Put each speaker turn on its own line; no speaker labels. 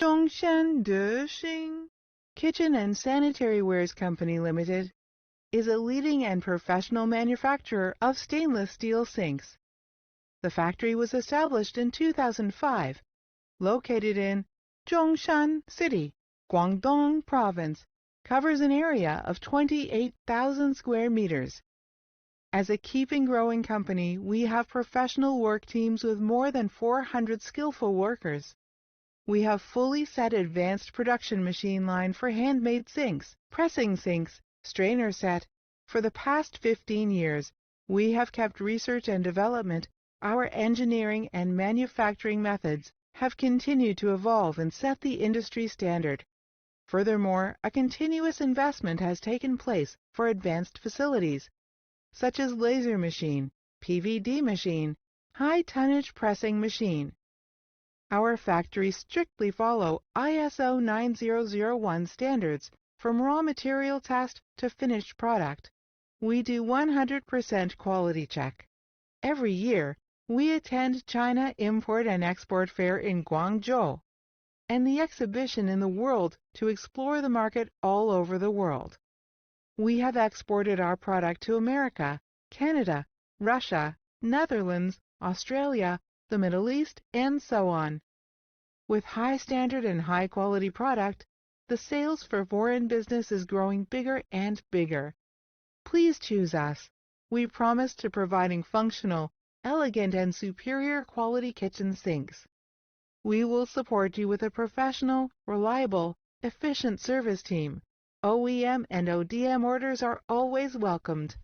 Zhongshan Dexing Kitchen and Sanitary Wares Company Limited is a leading and professional manufacturer of stainless steel sinks. The factory was established in 2005, located in Zhongshan City, Guangdong Province, covers an area of 28,000 square meters. As a keeping growing company, we have professional work teams with more than 400 skillful workers. We have fully set advanced production machine line for handmade sinks, pressing sinks, strainer set. For the past 15 years, we have kept research and development. Our engineering and manufacturing methods have continued to evolve and set the industry standard. Furthermore, a continuous investment has taken place for advanced facilities, such as laser machine, PVD machine, high tonnage pressing machine. Our factories strictly follow ISO 9001 standards from raw material test to finished product. We do 100% quality check. Every year, we attend China Import and Export Fair in Guangzhou and the exhibition in the world to explore the market all over the world. We have exported our product to America, Canada, Russia, Netherlands, Australia, the Middle East, and so on. With high standard and high quality product, the sales for foreign business is growing bigger and bigger. Please choose us. We promise to providing functional, elegant, and superior quality kitchen sinks. We will support you with a professional, reliable, efficient service team. OEM and ODM orders are always welcomed.